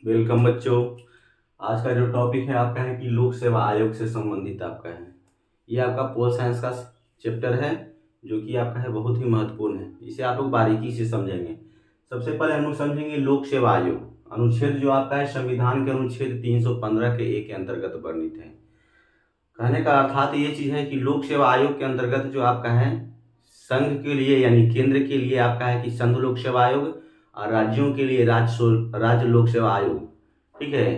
Welcome बच्चों। आज का जो टॉपिक है आपका है कि लोक सेवा आयोग से संबंधित आपका है। ये आपका पोल साइंस का चैप्टर है जो कि आपका है बहुत ही महत्वपूर्ण है। इसे आप लोग बारीकी से समझेंगे। सबसे पहले हम लोग समझेंगे लोक सेवा आयोग। अनुच्छेद जो आपका है संविधान के अनुच्छेद 315 के ए के अंतर्गत वर्णित है। कहने का अर्थात ये चीज है कि लोक सेवा आयोग के अंतर्गत जो आपका है संघ के लिए यानी केंद्र के लिए आपका है कि संघ लोक सेवा आयोग और राज्यों के लिए राज्य लोक सेवा आयोग, ठीक है।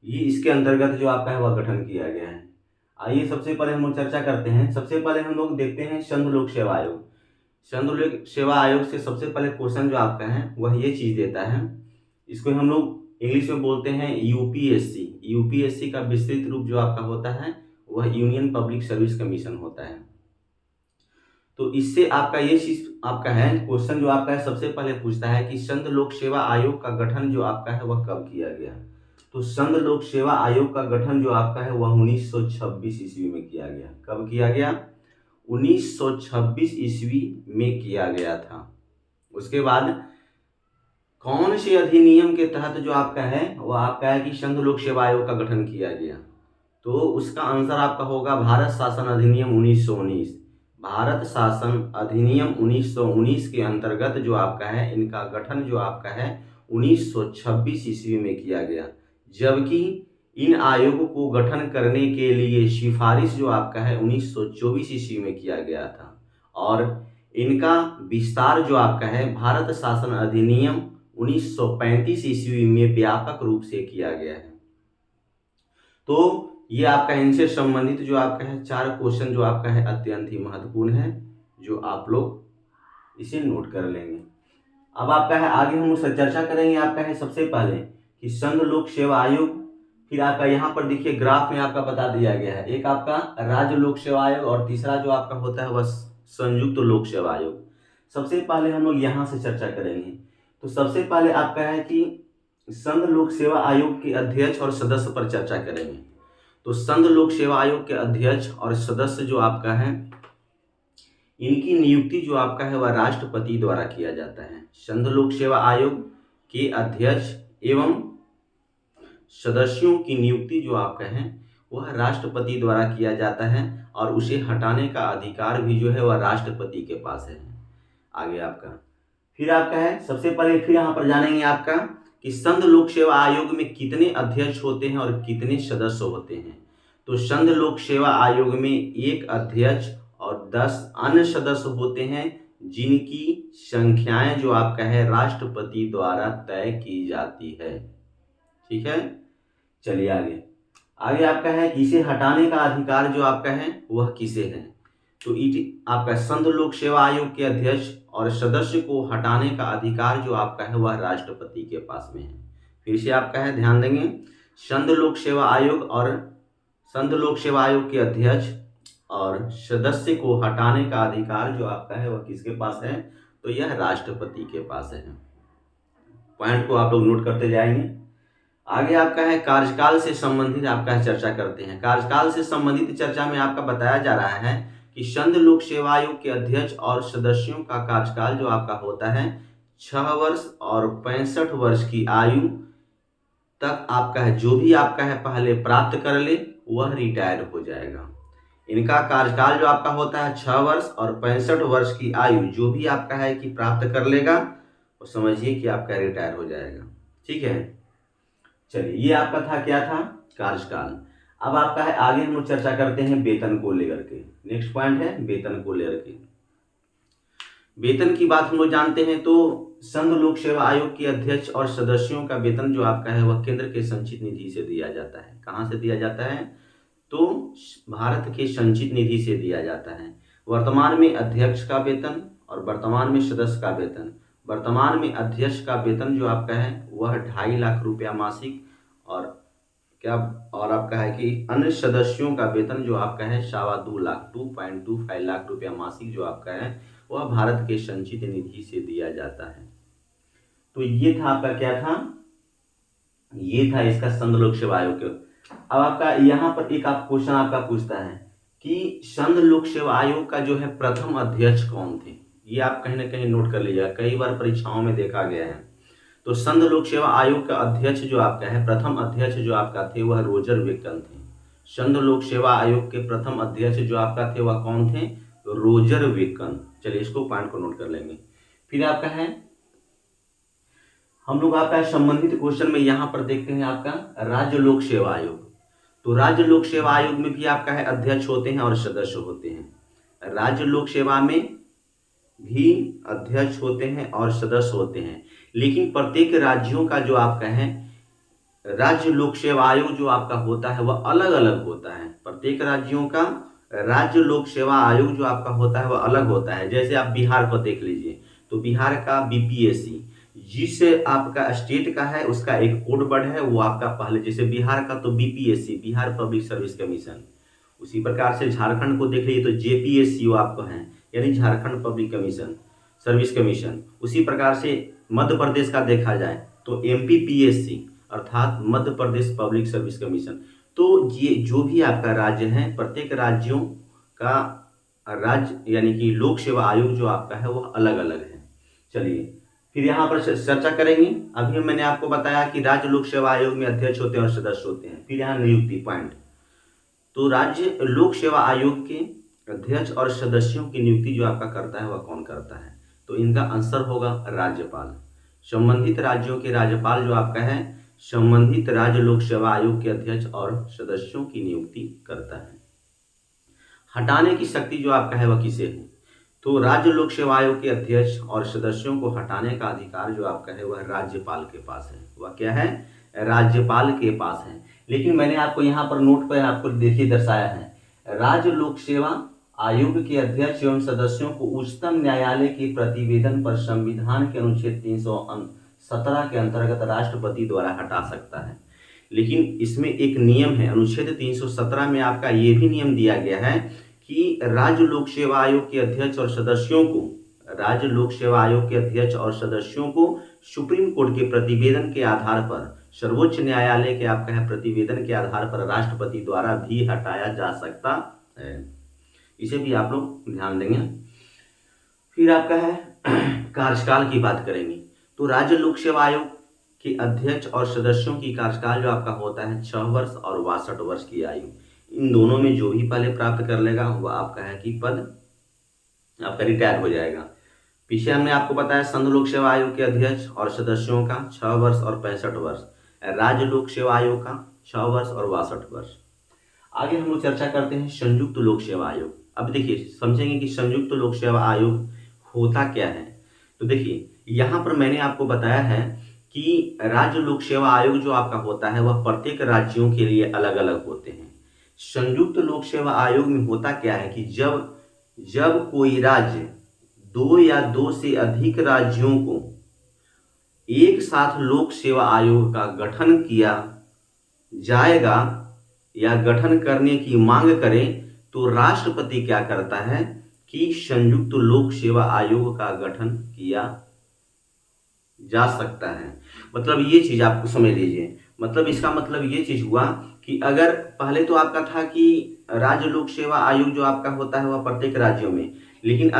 ये इसके अंतर्गत जो आपका है वह गठन किया गया है। आइए सबसे पहले हम लोग चर्चा करते हैं। सबसे पहले हम लोग देखते हैं संघ लोक सेवा आयोग। संघ लोक सेवा आयोग से सबसे पहले क्वेश्चन जो आपका है वह ये चीज देता है, इसको हम लोग इंग्लिश में बोलते हैं यूपीएससी। यूपीएससी का विस्तृत रूप जो आपका होता है वह यूनियन पब्लिक सर्विस कमीशन होता है। तो इससे आपका ये चीज आपका है क्वेश्चन जो आपका है सबसे पहले पूछता है कि संघ लोक सेवा आयोग का गठन जो आपका है वह कब किया गया। तो संघ लोक सेवा आयोग का गठन जो आपका है वह 1926 ईस्वी में किया गया। कब किया गया? 1926 ईस्वी में किया गया था। उसके बाद कौन से अधिनियम के तहत जो आपका है वह आपका है कि संघ लोक सेवा आयोग का गठन किया गया? तो उसका आंसर आपका होगा भारत शासन अधिनियम 1919। भारत शासन अधिनियम 1919 के अंतर्गत जो आपका है इनका गठन जो आपका है 1926 ईस्वी में किया गया। जबकि इन आयोगों को गठन करने के लिए सिफारिश जो आपका है 1924 ईस्वी में किया गया था और इनका विस्तार जो आपका है भारत शासन अधिनियम 1935 ईस्वी में व्यापक रूप से किया गया है। तो ये आपका इनसे संबंधित जो आपका है 4 क्वेश्चन जो आपका है अत्यंत ही महत्वपूर्ण है, जो आप लोग इसे नोट कर लेंगे। अब आपका है आगे हम उससे चर्चा करेंगे। आपका है सबसे पहले कि संघ लोक सेवा आयोग, फिर आपका यहाँ पर देखिए ग्राफ में आपका बता दिया गया है, एक आपका राज्य लोक सेवा आयोग और तीसरा जो आपका होता है वह संयुक्त लोक सेवा आयोग। सबसे पहले हम लोग यहाँ से चर्चा करेंगे। तो सबसे पहले आपका है कि संघ लोक सेवा आयोग के अध्यक्ष और सदस्य पर चर्चा करेंगे। तो संघ लोक सेवा आयोग के अध्यक्ष और सदस्य जो आपका है इनकी नियुक्ति जो आपका है वह राष्ट्रपति द्वारा किया जाता है। संघ लोक सेवा आयोग के अध्यक्ष एवं सदस्यों की नियुक्ति जो आपका है वह राष्ट्रपति द्वारा किया जाता है और उसे हटाने का अधिकार भी जो है वह राष्ट्रपति के पास है। आगे आपका फिर आपका है सबसे पहले फिर यहाँ पर जानेंगे आपका कि संघ लोक सेवा आयोग में कितने अध्यक्ष होते हैं और कितने सदस्य होते हैं। तो संघ लोक सेवा आयोग में एक अध्यक्ष और 10 अन्य सदस्य होते हैं जिनकी संख्याएं जो आपका है राष्ट्रपति द्वारा तय की जाती है। ठीक है, चलिए आगे। आगे आपका है इसे हटाने का अधिकार जो आपका है वह किसे है। तो आपका संघ लोक सेवा आयोग के अध्यक्ष और सदस्य को हटाने का अधिकार जो आपका है वह राष्ट्रपति के पास में है। फिर से आपका है ध्यान देंगे, संघ लोक सेवा आयोग और संघ लोक सेवा आयोग के अध्यक्ष और सदस्य को हटाने का अधिकार जो आपका है वह किसके पास है? तो यह राष्ट्रपति के पास है। पॉइंट को आप लोग नोट करते जाएंगे। आगे आपका है कार्यकाल से संबंधित आपका चर्चा करते हैं। कार्यकाल से संबंधित चर्चा में आपका बताया जा रहा है कि संघ लोक सेवा आयोग के अध्यक्ष और सदस्यों का कार्यकाल जो आपका होता है 6 वर्ष और 65 वर्ष की आयु तक आपका है जो भी आपका है पहले प्राप्त कर ले वह रिटायर हो जाएगा। इनका कार्यकाल जो आपका होता है 6 वर्ष और 65 वर्ष की आयु जो भी आपका है कि प्राप्त कर लेगा वो समझिए कि आपका रिटायर हो जाएगा। ठीक है, चलिए ये आपका था क्या था कार्यकाल। अब आपका है आगे हम लोग चर्चा करते हैं वेतन को लेकर के। नेक्स्ट पॉइंट है वेतन को लेकर के। वेतन की बात हम लोग जानते हैं तो संघ लोक सेवा आयोग के अध्यक्ष और सदस्यों का वेतन जो आपका है वह केंद्र के संचित निधि से दिया जाता है। कहाँ से दिया जाता है? तो भारत के संचित निधि से दिया जाता है। वर्तमान में अध्यक्ष का वेतन और वर्तमान में सदस्य का वेतन। वर्तमान में अध्यक्ष का वेतन जो आपका है वह 2.5 लाख रुपया मासिक और आपका है कि अन्य सदस्यों का वेतन जो आपका है 2.25 लाख 2.25 लाख रुपया मासिक जो आपका है वह भारत के संचित निधि से दिया जाता है। तो ये था आपका क्या था, ये था इसका संघ लोक सेवा आयोग। अब आपका यहाँ पर एक आप क्वेश्चन आपका पूछता है कि संघ लोक सेवा आयोग का जो है प्रथम अध्यक्ष कौन थे। ये आप कहीं ना कहीं नोट कर लीजिएगा, कई बार परीक्षाओं में देखा गया है। तो संघ लोक सेवा आयोग का अध्यक्ष जो आपका है, प्रथम अध्यक्ष जो आपका थे वह रोजर वेकन थे। संघ लोक सेवा आयोग के प्रथम अध्यक्ष जो आपका थे वह कौन थे? Roger woken. चलिए इसको पॉइंट को नोट कर लेंगे। फिर आपका है, हम लोग आपका संबंधित क्वेश्चन में यहाँ पर देखते हैं आपका राज्य लोक सेवा आयोग। तो राज्य लोक सेवा आयोग में भी आपका है अध्यक्ष होते हैं और सदस्य होते हैं। राज्य लोक सेवा में भी अध्यक्ष होते हैं और सदस्य होते हैं, लेकिन प्रत्येक राज्यों का जो आपका है राज्य लोक सेवा आयोग जो आपका होता है वह अलग अलग होता है। प्रत्येक राज्यों का राज्य लोक सेवा आयोग जो आपका होता है वह अलग होता है। जैसे आप बिहार को देख लीजिए, तो बिहार का बीपीएससी, जिस आपका स्टेट का है उसका एक कोड वर्ड है, वो आपका पहले, जैसे बिहार का तो BPSC, Bihar public service commission. उसी प्रकार से झारखंड को देख लीजिए तो जेपीएससी वो आपको है, यानी Jharkhand public commission service commission. उसी प्रकार से मध्य प्रदेश का देखा जाए तो एमपीपीएससी अर्थात Madhya Pradesh public service commission. तो ये जो भी आपका राज्य है, प्रत्येक राज्यों का राज्य यानी कि लोक सेवा आयोग जो आपका है वह अलग अलग है। चलिए फिर यहाँ पर चर्चा करेंगे। अभी मैंने आपको बताया कि राज्य लोक सेवा आयोग में अध्यक्ष होते हैं और सदस्य होते हैं। फिर यहाँ नियुक्ति पॉइंट। तो राज्य लोक सेवा आयोग के अध्यक्ष और सदस्यों की नियुक्ति जो आपका करता है वह कौन करता है? तो इनका आंसर होगा राज्यपाल। संबंधित राज्यों के राज्यपाल जो आपका है संबंधित राज्य लोक सेवा आयोग के अध्यक्ष और सदस्यों की नियुक्ति करता है। हटाने की शक्ति जो आपका है वह किसे है? तो राज्य लोक सेवा आयोग के अध्यक्ष और सदस्यों को हटाने का अधिकार जो आपका है वह राज्यपाल के पास है। वह क्या है? राज्यपाल के पास है। लेकिन मैंने आपको यहाँ पर नोट पर आपको देखिए दर्शाया है, राज्य लोक सेवा आयोग के अध्यक्ष एवं सदस्यों को उच्चतम न्यायालय के प्रतिवेदन पर संविधान के अनुच्छेद 317 के अंतर्गत राष्ट्रपति द्वारा हटा सकता है। लेकिन इसमें एक नियम है, अनुच्छेद 317 में आपका ये भी नियम दिया गया है कि राज्य लोक सेवा आयोग के अध्यक्ष और सदस्यों को, राज्य लोक सेवा आयोग के अध्यक्ष और सदस्यों को सुप्रीम कोर्ट के प्रतिवेदन के आधार पर, सर्वोच्च न्यायालय के आपका है प्रतिवेदन के आधार पर राष्ट्रपति द्वारा भी हटाया जा सकता है। इसे भी आप लोग ध्यान देंगे। फिर आपका है कार्यकाल की बात करेंगे। तो राज्य लोक सेवा आयोग के अध्यक्ष और सदस्यों की कार्यकाल जो आपका होता है 6 वर्ष और 62 वर्ष की आयु। इन दोनों में जो भी पहले प्राप्त कर लेगा वह आपका है कि पद आपका रिटायर हो जाएगा। पीछे हमने आपको बताया संघ लोक सेवा आयोग के अध्यक्ष और सदस्यों का 6 वर्ष और 65 वर्ष, राज्य लोक सेवा आयोग का 6 वर्ष और 62 वर्ष। आगे हम लोग चर्चा करते हैं संयुक्त लोक सेवा आयोग। अब देखिए समझेंगे कि संयुक्त लोक सेवा आयोग होता क्या है। तो देखिए यहाँ पर मैंने आपको बताया है कि राज्य लोक सेवा आयोग जो आपका होता है वह प्रत्येक राज्यों के लिए अलग अलग होते हैं। संयुक्त लोक सेवा आयोग में होता क्या है कि जब कोई राज्य 2 या 2 से अधिक राज्यों को एक साथ लोक सेवा आयोग का गठन किया जाएगा या गठन करने की मांग करें तो राष्ट्रपति क्या करता है कि संयुक्त लोक सेवा आयोग का गठन किया जा सकता है। मतलब ये चीज आपको समझ लीजिए। मतलब इसका मतलब ये चीज हुआ कि अगर पहले तो आपका था कि राज्य लोक सेवा आयोग जो आपका होता है वह प्रत्येक राज्यों में, लेकिन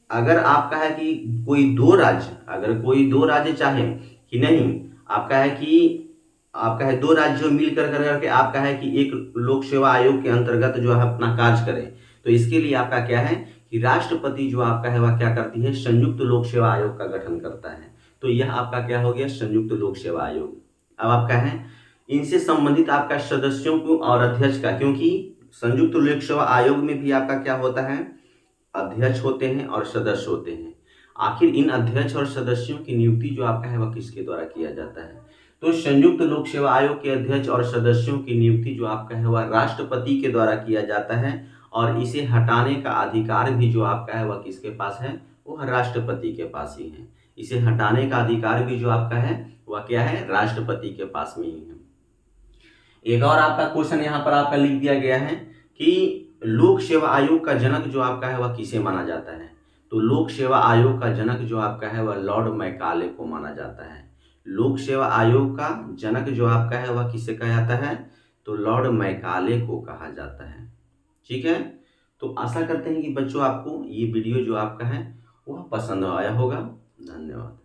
अगर आपका है कि कोई दो राज्य चाहे कि नहीं, आपका है 2 राज्यों मिल करके आपका है कि एक लोक सेवा आयोग के अंतर्गत जो है अपना कार्य करे, तो इसके लिए आपका क्या है कि राष्ट्रपति जो आपका है वह क्या करती है, संयुक्त लोक सेवा आयोग का गठन करता है। तो यह आपका क्या हो गया, संयुक्त लोक सेवा आयोग। अब आपका है इनसे संबंधित आपका सदस्यों को और अध्यक्ष का, क्योंकि संयुक्त लोक सेवा आयोग में भी आपका क्या होता है, अध्यक्ष होते हैं और सदस्य होते हैं। आखिर इन अध्यक्ष और सदस्यों की नियुक्ति जो आपका है वह किसके द्वारा किया जाता है? तो संयुक्त लोक सेवा आयोग के अध्यक्ष और सदस्यों की नियुक्ति जो आपका है वह राष्ट्रपति के द्वारा किया जाता है, और इसे हटाने का अधिकार भी जो आपका है वह किसके पास है, वह राष्ट्रपति के पास ही है। इसे हटाने का अधिकार भी जो आपका है वह क्या है, राष्ट्रपति के पास में ही है। एक और आपका क्वेश्चन यहाँ पर आपका लिख दिया गया है कि लोक सेवा आयोग का जनक जो आपका है वह किसे माना जाता है? तो लोक सेवा आयोग का जनक जो आपका है वह लॉर्ड मैकाले को माना जाता है। लोक सेवा आयोग का जनक जो आपका है वह किसे कहा जाता है? तो लॉर्ड मैकाले को कहा जाता है। ठीक है, तो आशा करते हैं कि बच्चों आपको ये वीडियो जो आपका है वह पसंद आया होगा। धन्यवाद।